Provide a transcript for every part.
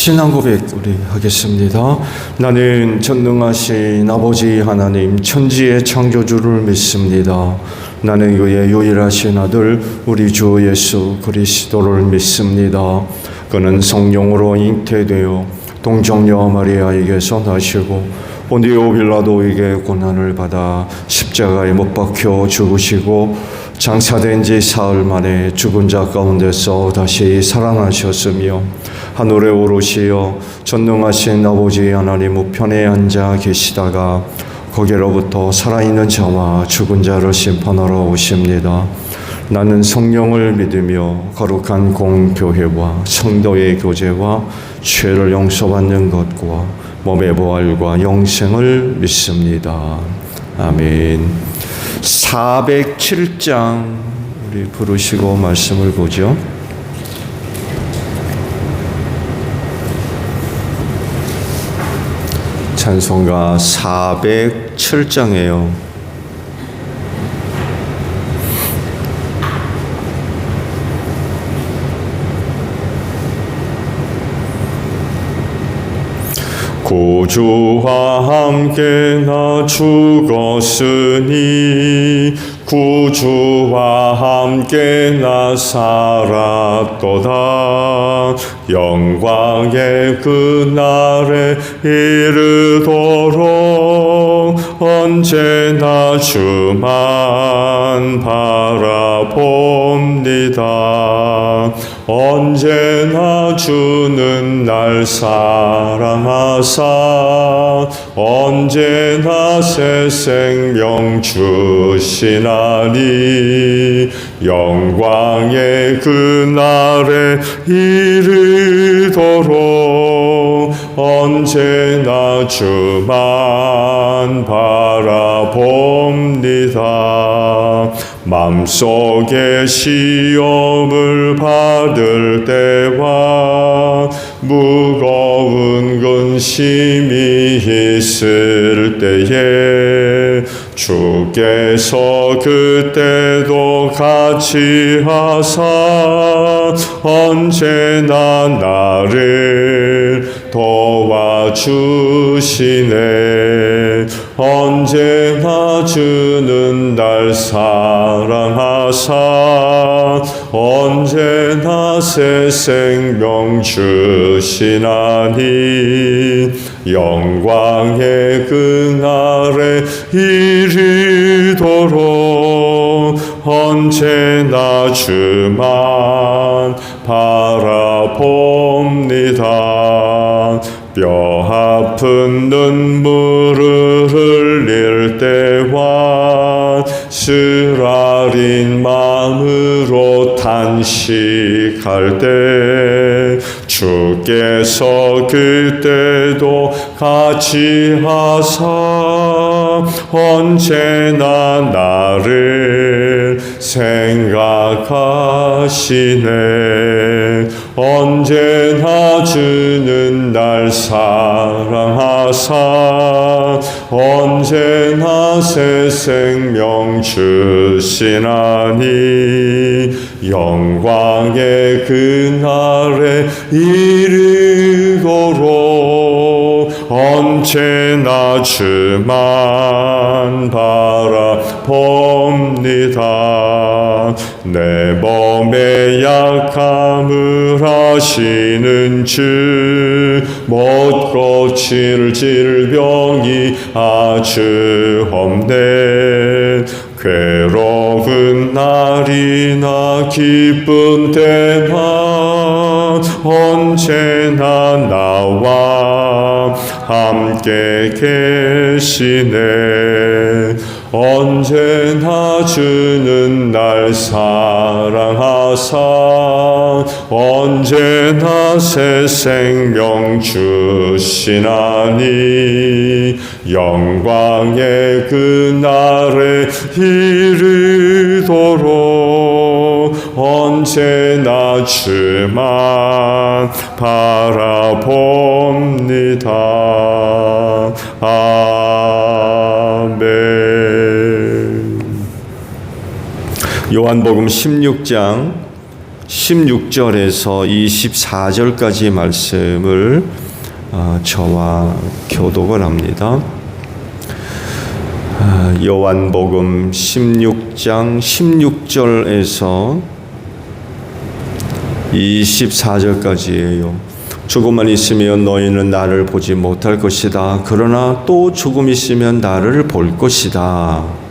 신앙 고백 우리 하겠습니다. 나는 전능하신 아버지 하나님 천지의 창조주를 믿습니다. 나는 그의 유일하신 아들 우리 주 예수 그리스도를 믿습니다. 그는 성령으로 잉태되어 동정녀 마리아에게서 나시고 본디오 빌라도에게 고난을 받아 십자가에 못 박혀 죽으시고 장사된 지 사흘 만에 죽은 자 가운데서 다시 살아나셨으며 하늘에 오르시어 전능하신 아버지 하나님 우편에 앉아 계시다가 거기로부터 살아있는 자와 죽은 자를 심판하러 오십니다. 나는 성령을 믿으며 거룩한 공교회와 성도의 교제와 죄를 용서받는 것과 몸의 부활과 영생을 믿습니다. 아멘. 407장 우리 부르시고 말씀을 보죠. 찬송가 407장이에요. 구주와 함께 나 죽었으니 구주와 함께 나 살았도다. 영광의 그날에 이르도록 언제나 주만 바라봅니다. 언제나 주는 날 사랑하사 언제나 새 생명 주시나니 영광의 그날에 이르도록 언제나 주만 바라봅니다. 맘속에 시험을 받을 때와 무거운 근심이 있을 때에 주께서 그때도 같이 하사 언제나 나를 도와주시네. 언제나 주는 날 사랑하사 언제나 새 생명 주시나니 영광의 그날에 이르도록 언제나 주만 바라봅니다. 뼈 아픈 눈물을 흘릴 때와 쓰라린 마음으로 탄식할 때 주께서 그때도 같이 하사 언제나 나를 생각하시네. 언제나 주는 날 사랑하사 언제나 새 생명 주시나니 영광의 그날에 이르도록 언제나 주만 바라봅니다. 내 몸의 약함을 아시는 주 못 고칠 질병이 아주 없네. 괴로운 날이나 기쁜 때나 언제나 나와 함께 계시네. 언제나 주는 날 사랑하사 언제나 새 생명 주시나니 영광의 그날에 이르도록 언제나 주만 바라봅니다. 아멘. 요한복음 16장 16절에서 24절까지 말씀을 저와 교독을 합니다. 요한복음 16장 16절에서 24절까지예요. 조금만 있으면 너희는 나를 보지 못할 것이다. 그러나 또 조금 있으면 나를 볼 것이다.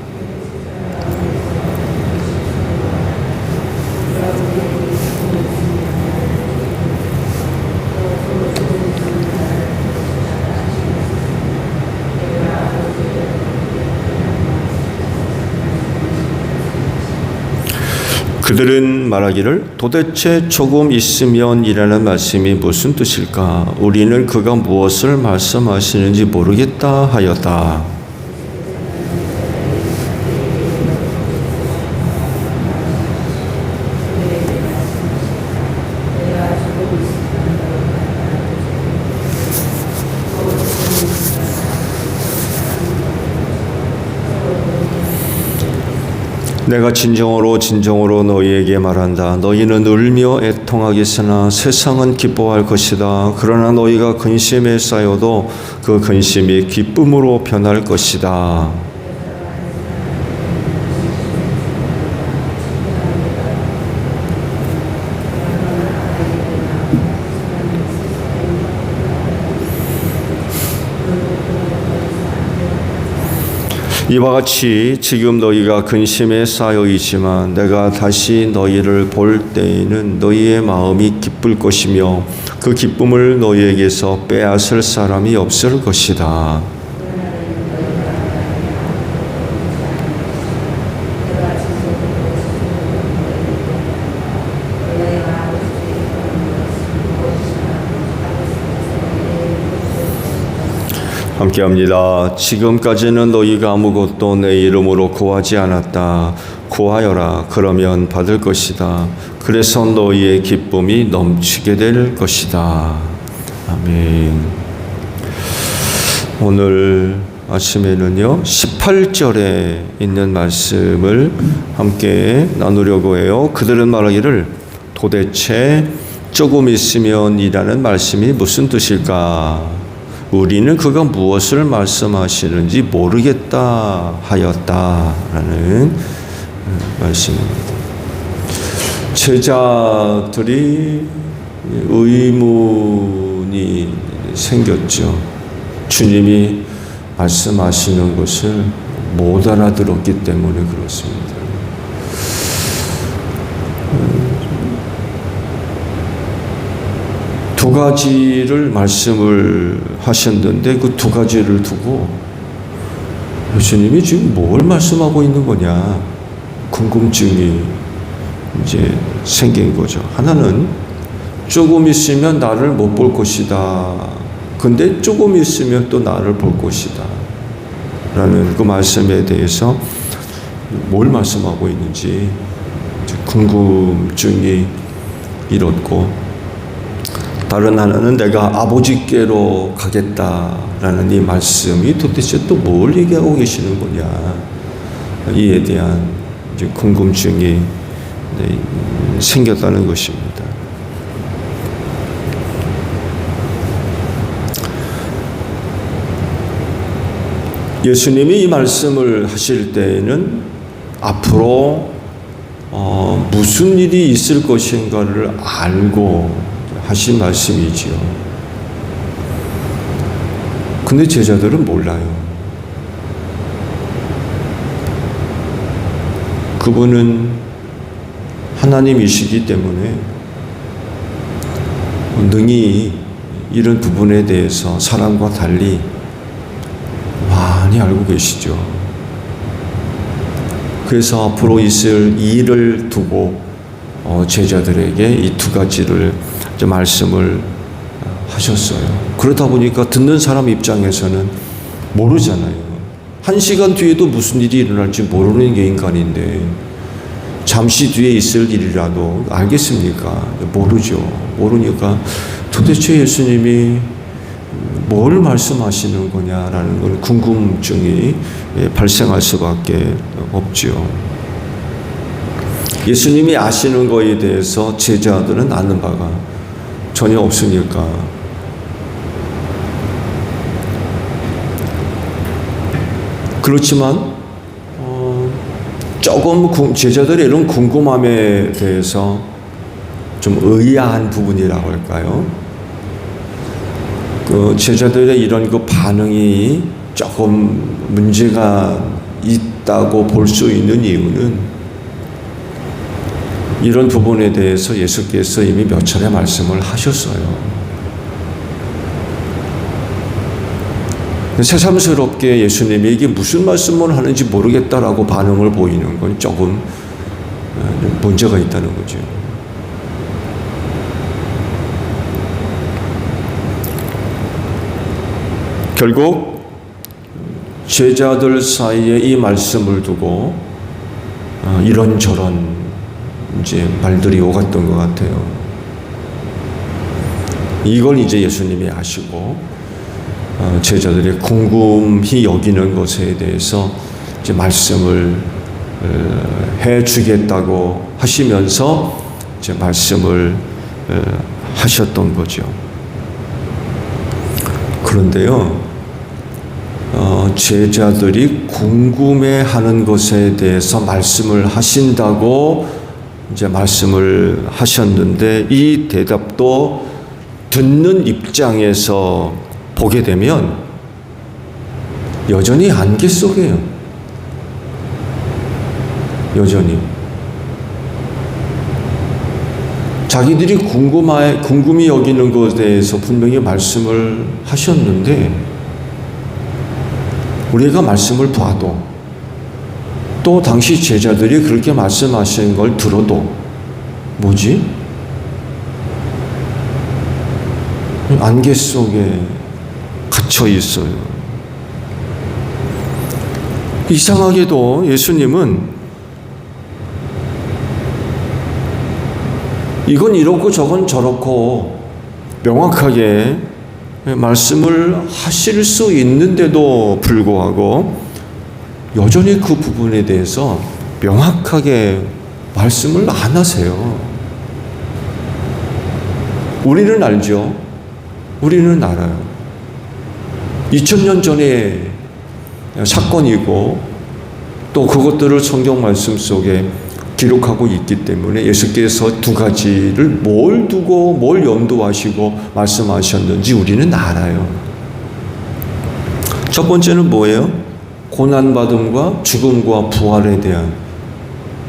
그들은 말하기를 도대체 조금 있으면 이라는 말씀이 무슨 뜻일까? 우리는 그가 무엇을 말씀하시는지 모르겠다 하였다. 내가 진정으로 너희에게 말한다. 너희는 울며 애통하겠으나 세상은 기뻐할 것이다. 그러나 너희가 근심에 쌓여도 그 근심이 기쁨으로 변할 것이다. 이와 같이 지금 너희가 근심에 쌓여 있지만 내가 다시 너희를 볼 때에는 너희의 마음이 기쁠 것이며 그 기쁨을 너희에게서 빼앗을 사람이 없을 것이다. 함께합니다. 지금까지는 너희가 아무것도 내 이름으로 구하지 않았다. 구하여라. 그러면 받을 것이다. 그래서 너희의 기쁨이 넘치게 될 것이다. 아멘. 오늘 아침에는요 18절에 있는 말씀을 함께 나누려고 해요. 그들은 말하기를 도대체 조금 있으면 이라는 말씀이 무슨 뜻일까? 우리는 그가 무엇을 말씀하시는지 모르겠다 하였다라는 말씀입니다. 제자들이 의문이 생겼죠. 주님이 말씀하시는 것을 못 알아들었기 때문에 그렇습니다. 두 가지를 말씀을 하셨는데 그 두 가지를 두고 예수님이 지금 뭘 말씀하고 있는 거냐 궁금증이 이제 생긴 거죠. 하나는 조금 있으면 나를 못 볼 것이다. 근데 조금 있으면 또 나를 볼 것이다. 라는 그 말씀에 대해서 뭘 말씀하고 있는지 궁금증이 일었고, 다른 하나는 내가 아버지께로 가겠다라는 이 말씀이 도대체 또 뭘 얘기하고 계시는 거냐, 이에 대한 이제 궁금증이 생겼다는 것입니다. 예수님이 이 말씀을 하실 때에는 앞으로 무슨 일이 있을 것인가를 알고 하신 말씀이지요. 근데 제자들은 몰라요. 그분은 하나님이시기 때문에 능히 이런 부분에 대해서 사람과 달리 많이 알고 계시죠. 그래서 앞으로 있을 일을 두고 제자들에게 이 두 가지를 말씀을 하셨어요. 그러다 보니까 듣는 사람 입장에서는 모르잖아요. 1시간 뒤에도 무슨 일이 일어날지 모르는 게 인간인데 잠시 뒤에 있을 일이라도 알겠습니까? 모르죠. 모르니까 도대체 예수님이 뭘 말씀하시는 거냐라는 걸 궁금증이 발생할 수밖에 없죠. 예수님이 아시는 거에 대해서 제자들은 아는 바가 전혀 없으니까. 그렇지만 조금 제자들의 이런 궁금함에 대해서 좀 의아한 부분이라고 할까요? 그 제자들의 이런 그 반응이 조금 문제가 있다고 볼 수 있는 이유는 이런 부분에 대해서 예수께서 이미 몇 차례 말씀을 하셨어요. 새삼스럽게 예수님이 이게 무슨 말씀을 하는지 모르겠다라고 반응을 보이는 건 조금 문제가 있다는 거죠. 결국 제자들 사이에 이 말씀을 두고 이런저런 이제 말들이 오갔던 것 같아요. 이걸 이제 예수님이 아시고 제자들이 궁금히 여기는 것에 대해서 이제 말씀을 해 주겠다고 하시면서 이제 말씀을 하셨던 거죠. 그런데요, 제자들이 궁금해하는 것에 대해서 말씀을 하신다고 이제 말씀을 하셨는데 이 대답도 듣는 입장에서 보게 되면 여전히 안개 속이에요. 여전히. 자기들이 궁금히 여기는 것에 대해서 분명히 말씀을 하셨는데 우리가 말씀을 봐도 또 당시 제자들이 그렇게 말씀하신 걸 들어도 뭐지? 안개 속에 갇혀 있어요. 이상하게도 예수님은 이건 이렇고 저건 저렇고 명확하게 말씀을 하실 수 있는데도 불구하고 여전히 그 부분에 대해서 명확하게 말씀을 안 하세요. 우리는 알죠. 우리는 알아요. 2000년 전의 사건이고 또 그것들을 성경 말씀 속에 기록하고 있기 때문에 예수께서 두 가지를 뭘 두고 뭘 염두하시고 말씀하셨는지 우리는 알아요. 첫 번째는 뭐예요? 고난받음과 죽음과 부활에 대한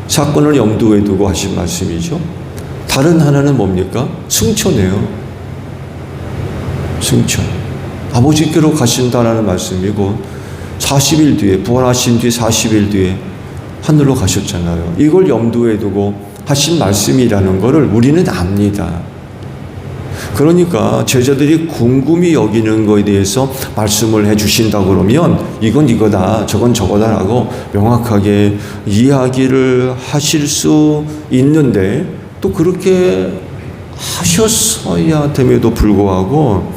사건을 염두에 두고 하신 말씀이죠. 다른 하나는 뭡니까? 승천이에요. 승천. 아버지께로 가신다라는 말씀이고 40일 뒤에 부활하신 뒤 40일 뒤에 하늘로 가셨잖아요. 이걸 염두에 두고 하신 말씀이라는 것을 우리는 압니다. 그러니까 제자들이 궁금히 여기는 것에 대해서 말씀을 해 주신다 그러면 이건 이거다 저건 저거다라고 명확하게 이야기를 하실 수 있는데 또 그렇게 하셨어야 됨에도 불구하고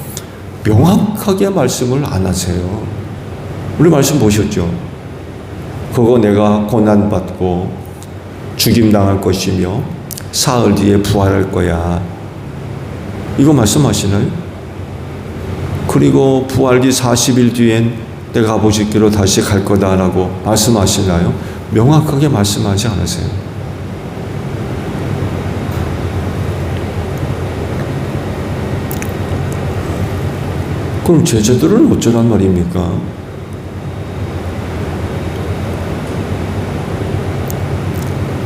명확하게 말씀을 안 하세요. 우리 말씀 보셨죠? 그거 내가 고난받고 죽임당할 것이며 사흘 뒤에 부활할 거야. 이거 말씀하시나요? 그리고 부활 뒤 40일 뒤엔 내가 아버지께로 다시 갈 거다라고 말씀하시나요? 명확하게 말씀하지 않으세요. 그럼 제자들은 어쩌란 말입니까?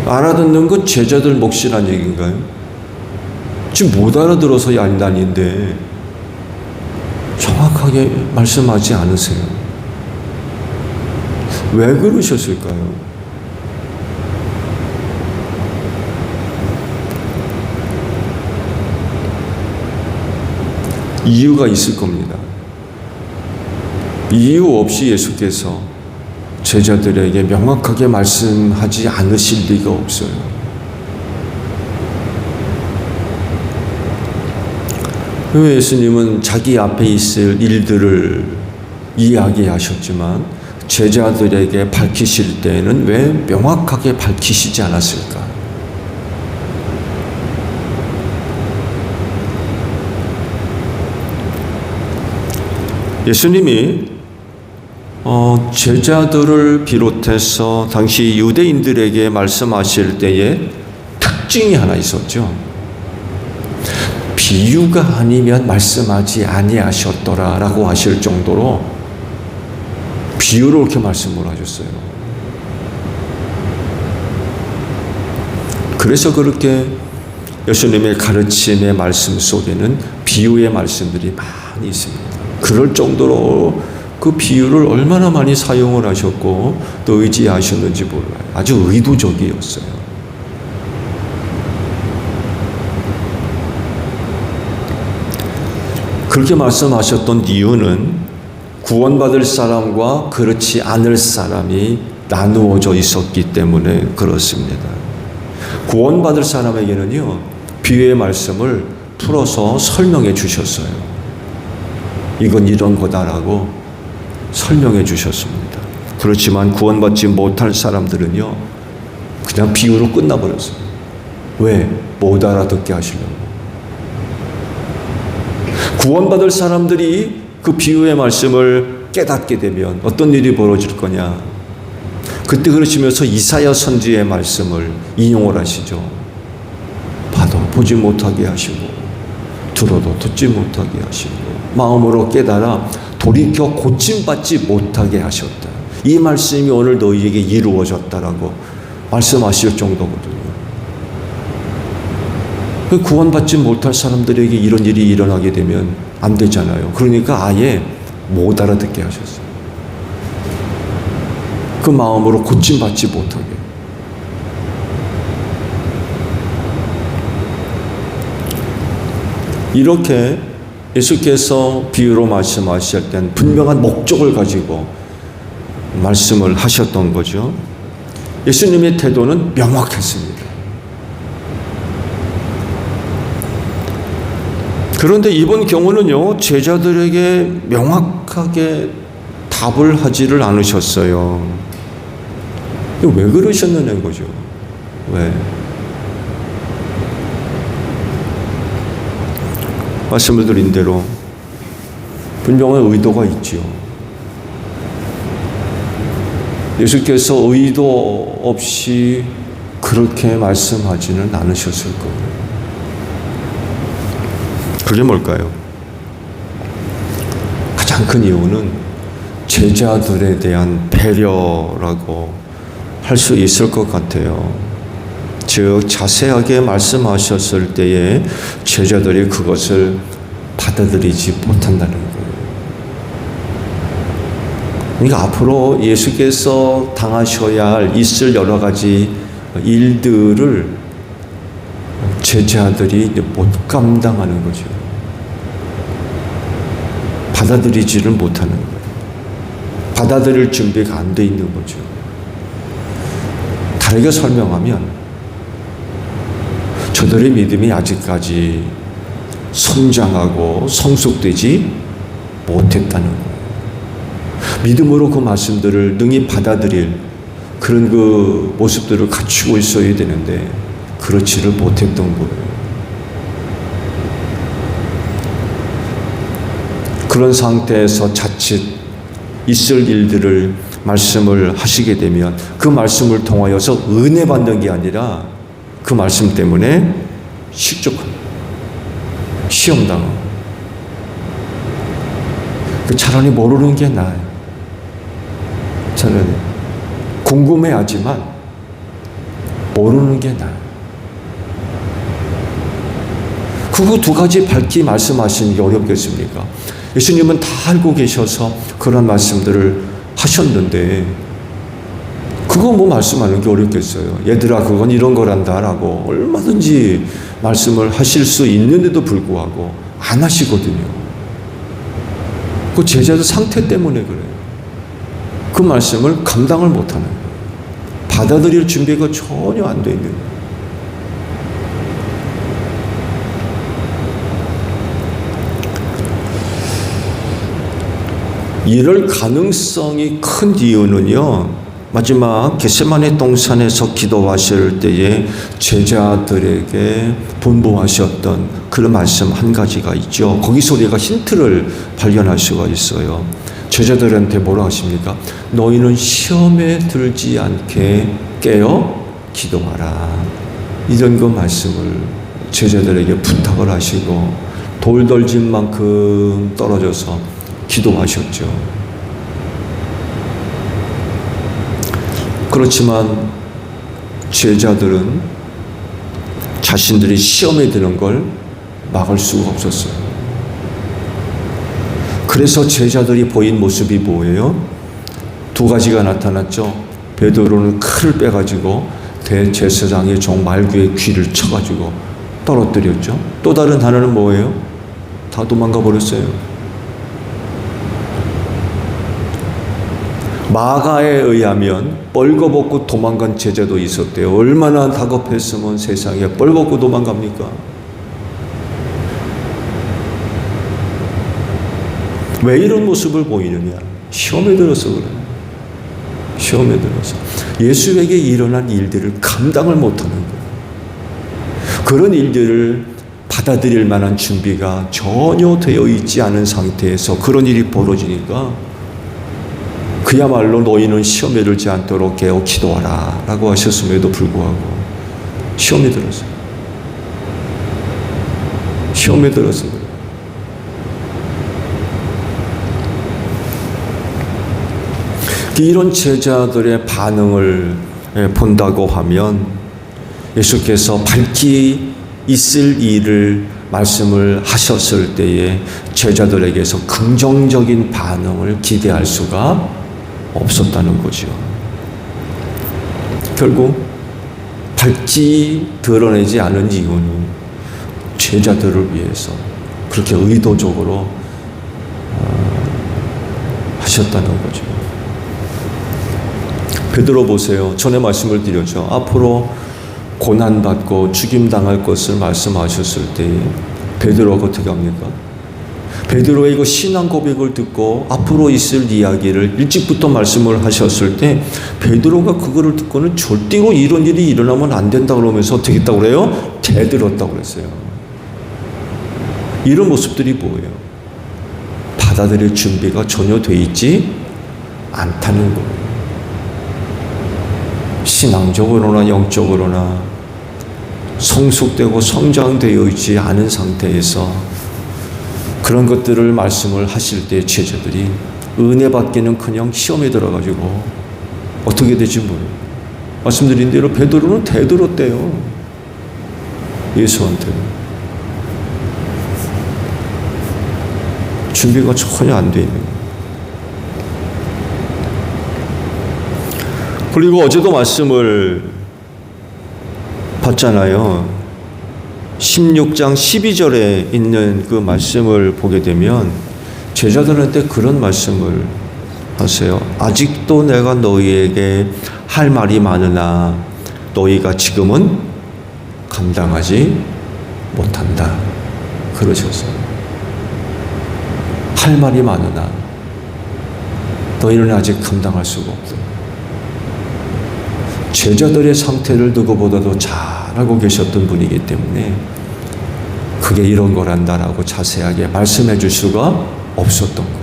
알아듣는 건 제자들 몫이란 얘기인가요? 지금 못 알아들어서 아닌데 정확하게 말씀하지 않으세요. 왜 그러셨을까요? 이유가 있을 겁니다. 이유 없이 예수께서 제자들에게 명확하게 말씀하지 않으실 리가 없어요. 예수님은 자기 앞에 있을 일들을 이야기하셨지만 제자들에게 밝히실 때에는 왜 명확하게 밝히시지 않았을까? 예수님이 제자들을 비롯해서 당시 유대인들에게 말씀하실 때에 특징이 하나 있었죠. 비유가 아니면 말씀하지 아니하셨더라 라고 하실 정도로 비유로 이렇게 말씀을 하셨어요. 그래서 그렇게 예수님의 가르침의 말씀 속에는 비유의 말씀들이 많이 있습니다. 그럴 정도로 그 비유를 얼마나 많이 사용을 하셨고 또 의지하셨는지 몰라요. 아주 의도적이었어요. 그렇게 말씀하셨던 이유는 구원받을 사람과 그렇지 않을 사람이 나누어져 있었기 때문에 그렇습니다. 구원받을 사람에게는요, 비유의 말씀을 풀어서 설명해 주셨어요. 이건 이런 거다라고 설명해 주셨습니다. 그렇지만 구원받지 못할 사람들은요, 그냥 비유로 끝나버렸어요. 왜? 못 알아듣게 하시려고. 구원받을 사람들이 그 비유의 말씀을 깨닫게 되면 어떤 일이 벌어질 거냐. 그때 그러시면서 이사야 선지의 말씀을 인용을 하시죠. 봐도 보지 못하게 하시고 들어도 듣지 못하게 하시고 마음으로 깨달아 돌이켜 고침받지 못하게 하셨다. 이 말씀이 오늘 너희에게 이루어졌다라고 말씀하실 정도거든요. 구원받지 못할 사람들에게 이런 일이 일어나게 되면 안 되잖아요. 그러니까 아예 못 알아듣게 하셨어요. 그 마음으로 고침받지 못하게. 이렇게 예수께서 비유로 말씀하실 땐 분명한 목적을 가지고 말씀을 하셨던 거죠. 예수님의 태도는 명확했습니다. 그런데 이번 경우는요, 제자들에게 명확하게 답을 하지를 않으셨어요. 왜 그러셨느냐는 거죠. 왜? 말씀을 드린 대로 분명한 의도가 있지요. 예수께서 의도 없이 그렇게 말씀하지는 않으셨을 거예요. 그게 뭘까요? 가장 큰 이유는 제자들에 대한 배려라고 할 수 있을 것 같아요. 즉 자세하게 말씀하셨을 때에 제자들이 그것을 받아들이지 못한다는 거예요. 그러니까 앞으로 예수께서 당하셔야 할 있을 여러 가지 일들을 제자들이 못 감당하는 거죠. 받아들이지를 못하는 거예요. 받아들일 준비가 안 돼 있는 거죠. 다르게 설명하면 저들의 믿음이 아직까지 성장하고 성숙되지 못했다는 거예요. 믿음으로 그 말씀들을 능히 받아들일 그런 그 모습들을 갖추고 있어야 되는데 그렇지를 못했던 거예요. 그런 상태에서 자칫 있을 일들을 말씀을 하시게 되면 그 말씀을 통하여서 은혜 받는 게 아니라 그 말씀 때문에 실족합니다. 시험당하고. 차라리 모르는 게 나아요. 차라리 궁금해하지만 모르는 게 나아요. 그거 두 가지 밝히 말씀하시는 게 어렵겠습니까? 예수님은 다 알고 계셔서 그런 말씀들을 하셨는데 그거 뭐 말씀하는 게 어렵겠어요. 얘들아 그건 이런 거란다라고 얼마든지 말씀을 하실 수 있는데도 불구하고 안 하시거든요. 그 제자들 상태 때문에 그래요. 그 말씀을 감당을 못하는 거예요. 받아들일 준비가 전혀 안 돼 있는 거예요. 이럴 가능성이 큰 이유는요, 마지막 겟세마네 동산에서 기도하실 때에 제자들에게 분부하셨던 그런 말씀 한 가지가 있죠. 거기서 우리가 힌트를 발견할 수가 있어요. 제자들한테 뭐라 하십니까? 너희는 시험에 들지 않게 깨어 기도하라. 이런 그 말씀을 제자들에게 부탁을 하시고 돌 던진 만큼 떨어져서 기도하셨죠. 그렇지만 제자들은 자신들이 시험에 드는 걸 막을 수가 없었어요. 그래서 제자들이 보인 모습이 뭐예요? 두 가지가 나타났죠. 베드로는 칼을 빼가지고 대제사장의 종 말구의 귀를 쳐가지고 떨어뜨렸죠. 또 다른 하나는 뭐예요? 다 도망가 버렸어요. 마가에 의하면 뻘거벗고 도망간 제자도 있었대요. 얼마나 다급했으면 세상에 뻘벗고 도망갑니까? 왜 이런 모습을 보이느냐? 시험에 들어서 그래요. 시험에 들어서. 예수에게 일어난 일들을 감당을 못하는 거예요. 그런 일들을 받아들일 만한 준비가 전혀 되어 있지 않은 상태에서 그런 일이 벌어지니까 그야말로 너희는 시험에 들지 않도록 깨어 기도하라 라고 하셨음에도 불구하고 시험에 들었어요. 시험에 들었어요. 이런 제자들의 반응을 본다고 하면 예수께서 밝히 있을 일을 말씀을 하셨을 때에 제자들에게서 긍정적인 반응을 기대할 수가 없었다는 거죠. 결국 밝히 드러내지 않은 이유는 제자들을 위해서 그렇게 의도적으로 하셨다는 거죠. 베드로 보세요. 전에 말씀을 드렸죠. 앞으로 고난받고 죽임당할 것을 말씀하셨을 때 베드로가 어떻게 합니까? 베드로의 그 신앙 고백을 듣고 앞으로 있을 이야기를 일찍부터 말씀을 하셨을 때 베드로가 그거를 듣고는 절대로 이런 일이 일어나면 안 된다 그러면서 어떻게 했다고 그래요? 대들었다고 그랬어요. 이런 모습들이 뭐예요? 받아들일 준비가 전혀 돼 있지 않다는 거예요. 신앙적으로나 영적으로나 성숙되고 성장되어 있지 않은 상태에서 그런 것들을 말씀을 하실 때 제자들이 은혜 받기는커녕 시험에 들어가지고 어떻게 될지 모르고 말씀드린 대로 베드로는 대들었대요. 예수한테 준비가 전혀 안 돼 있는 거예요. 그리고 어제도 말씀을 봤잖아요. 16장 12절에 있는 그 말씀을 보게 되면 제자들한테 그런 말씀을 하세요. 아직도 내가 너희에게 할 말이 많으나 너희가 지금은 감당하지 못한다. 그러셨어요. 할 말이 많으나 너희는 아직 감당할 수가 없다. 제자들의 상태를 누구보다도 잘 알고 계셨던 분이기 때문에 그게 이런 거란다라고 자세하게 말씀해 줄 수가 없었던 거예요.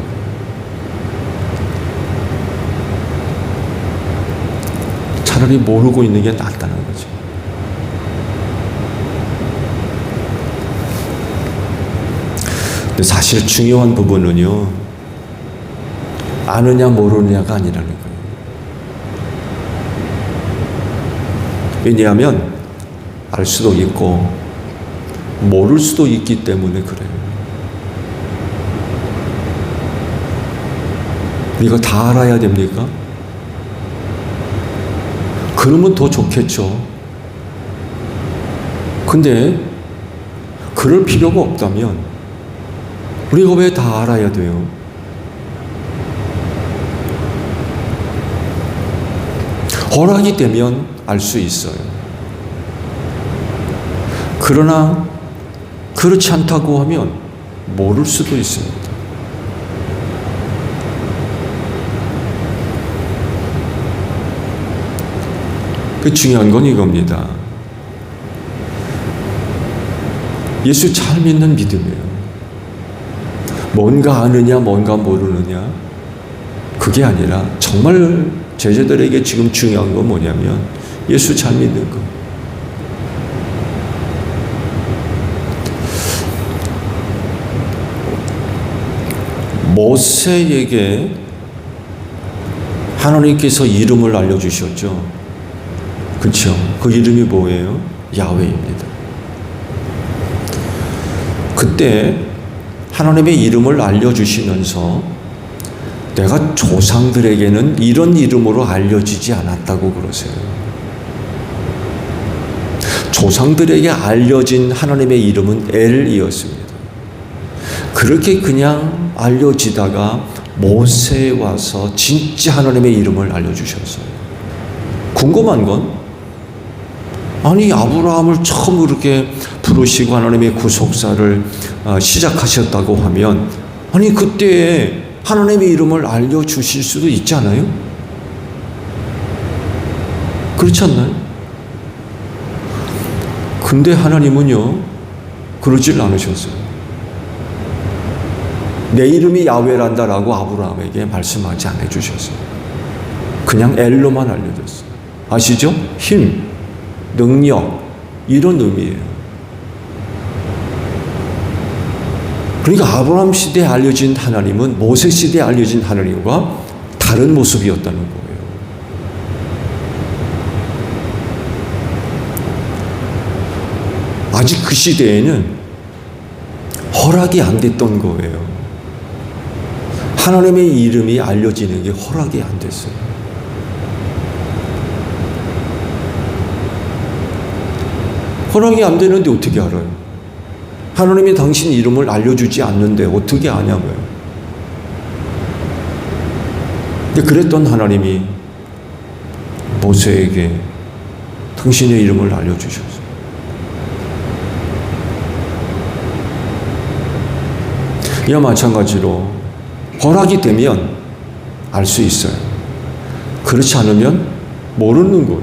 차라리 모르고 있는 게 낫다는 거죠. 근데 사실 중요한 부분은요, 아느냐 모르느냐가 아니라는 거예요. 왜냐하면 알 수도 있고 모를 수도 있기 때문에 그래요. 우리가 다 알아야 됩니까? 그러면 더 좋겠죠. 근데 그럴 필요가 없다면 우리가 왜 다 알아야 돼요? 허락이 되면 알 수 있어요. 그러나 그렇지 않다고 하면 모를 수도 있습니다. 그 중요한 건 이겁니다. 예수 잘 믿는 믿음이에요. 뭔가 아느냐, 뭔가 모르느냐, 그게 아니라 정말 제자들에게 지금 중요한 건 뭐냐면 예수 잘 믿는 거. 모세에게 하나님께서 이름을 알려주셨죠. 그렇죠? 그 이름이 뭐예요? 야훼입니다. 그때 하나님의 이름을 알려주시면서 내가 조상들에게는 이런 이름으로 알려지지 않았다고 그러세요. 조상들에게 알려진 하나님의 이름은 엘이었습니다. 그렇게 그냥 알려지다가 모세에 와서 진짜 하나님의 이름을 알려주셨어요. 궁금한 건 아니 아브라함을 처음 그렇게 부르시고 하나님의 구속사를 시작하셨다고 하면 아니 그때 하나님의 이름을 알려주실 수도 있잖아요. 그렇지 않나요? 근데 하나님은요 그러질 않으셨어요. 내 이름이 야훼란다라고 아브라함에게 말씀하지 않아 주셨어요. 그냥 엘로만 알려줬어요. 아시죠? 힘, 능력 이런 의미예요. 그러니까 아브라함 시대에 알려진 하나님은 모세 시대에 알려진 하나님과 다른 모습이었다는 거예요. 아직 그 시대에는 허락이 안 됐던 거예요. 하나님의 이름이 알려지는 게 허락이 안 됐어요. 허락이 안 되는데 어떻게 알아요? 하나님이 당신 이름을 알려주지 않는데 어떻게 아냐고요. 근데 그랬던 하나님이 모세에게 당신의 이름을 알려주셨어요. 이와 마찬가지로 허락이 되면 알 수 있어요. 그렇지 않으면 모르는 거예요.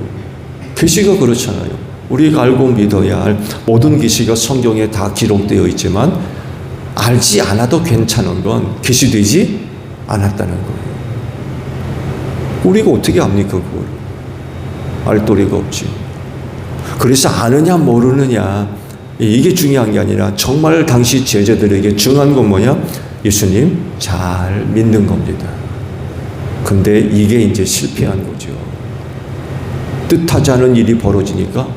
계시가 그렇잖아요. 우리가 알고 믿어야 할 모든 계시가 성경에 다 기록되어 있지만 알지 않아도 괜찮은 건 계시되지 않았다는 거예요. 우리가 어떻게 압니까 그걸? 알 도리가 없지. 그래서 아느냐 모르느냐 이게 중요한 게 아니라 정말 당시 제자들에게 중요한 건 뭐냐? 예수님 잘 믿는 겁니다. 근데 이게 이제 실패한 거죠. 뜻하지 않은 일이 벌어지니까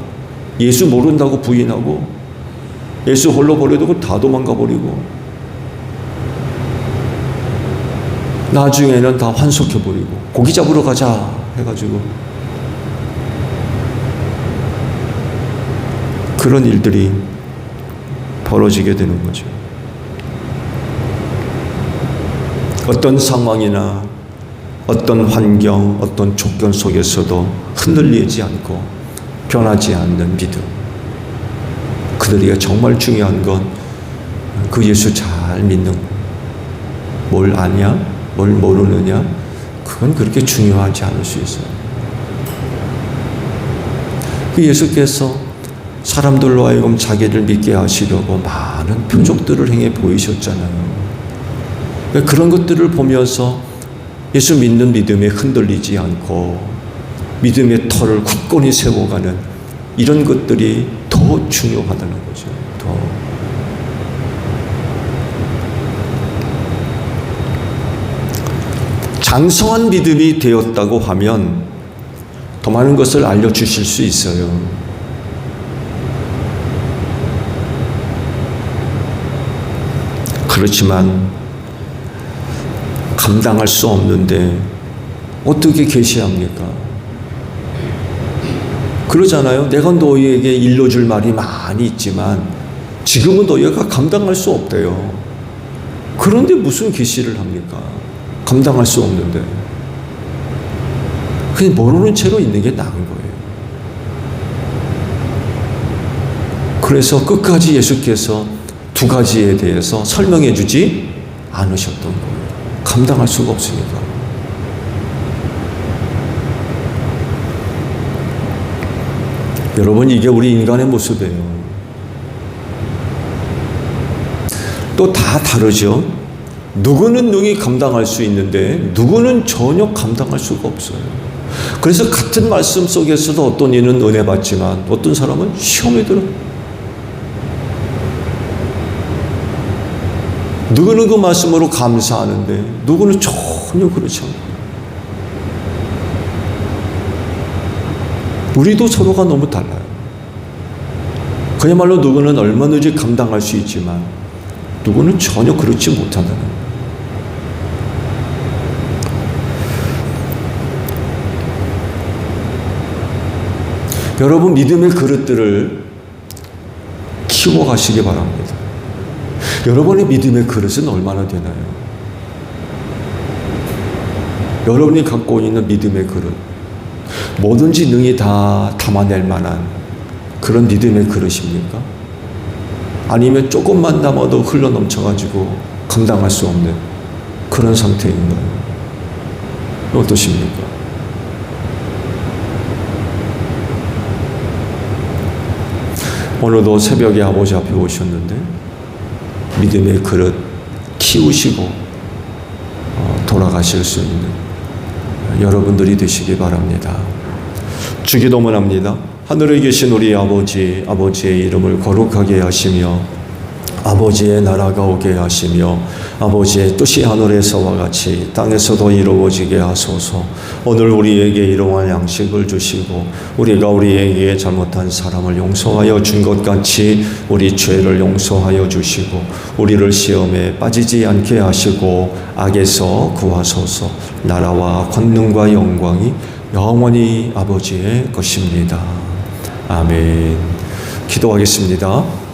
예수 모른다고 부인하고 예수 홀로 버려두고 다 도망가 버리고 나중에는 다 환속해 버리고 고기 잡으러 가자 해가지고 그런 일들이 벌어지게 되는 거죠. 어떤 상황이나 어떤 환경, 어떤 조건 속에서도 흔들리지 않고 변하지 않는 믿음. 그들에게 정말 중요한 건 그 예수 잘 믿는 거. 뭘 아냐, 뭘 모르느냐, 그건 그렇게 중요하지 않을 수 있어요. 그 예수께서 사람들로 하여금 자기를 믿게 하시려고 많은 표적들을 행해 보이셨잖아요. 그런 것들을 보면서 예수 믿는 믿음에 흔들리지 않고 믿음의 터를 굳건히 세워가는 이런 것들이 더 중요하다는 거죠. 더. 장성한 믿음이 되었다고 하면 더 많은 것을 알려주실 수 있어요. 그렇지만 감당할 수 없는데 어떻게 계시합니까? 그러잖아요. 내가 너희에게 일러줄 말이 많이 있지만 지금은 너희가 감당할 수 없대요. 그런데 무슨 계시를 합니까? 감당할 수 없는데. 그냥 모르는 채로 있는 게 나은 거예요. 그래서 끝까지 예수께서 두 가지에 대해서 설명해 주지 않으셨던 거예요. 감당할 수가 없으니까. 여러분, 이게 우리 인간의 모습이에요. 또 다 다르죠. 누구는 능히 감당할 수 있는데 누구는 전혀 감당할 수가 없어요. 그래서 같은 말씀 속에서도 어떤 이는 은혜 받지만 어떤 사람은 시험에 들어. 누구는 그 말씀으로 감사하는데 누구는 전혀 그렇지 않고. 우리도 서로가 너무 달라요. 그야말로 누구는 얼마든지 감당할 수 있지만 누구는 전혀 그렇지 못한다는 거예요. 여러분, 믿음의 그릇들을 키워가시기 바랍니다. 여러분의 믿음의 그릇은 얼마나 되나요? 여러분이 갖고 있는 믿음의 그릇, 뭐든지 능히 다 담아낼 만한 그런 믿음의 그릇입니까? 아니면 조금만 담아도 흘러 넘쳐가지고 감당할 수 없는 그런 상태인가요? 어떠십니까? 오늘도 새벽에 아버지 앞에 오셨는데 믿음의 그릇 키우시고 돌아가실 수 있는 여러분들이 되시기 바랍니다. 주기도문 합니다. 하늘에 계신 우리 아버지, 아버지의 이름을 거룩하게 하시며 아버지의 나라가 오게 하시며 아버지의 뜻이 하늘에서와 같이 땅에서도 이루어지게 하소서. 오늘 우리에게 일용할 양식을 주시고 우리가 우리에게 잘못한 사람을 용서하여 준 것 같이 우리 죄를 용서하여 주시고 우리를 시험에 빠지지 않게 하시고 악에서 구하소서. 나라와 권능과 영광이 영원히 아버지의 것입니다. 아멘. 기도하겠습니다.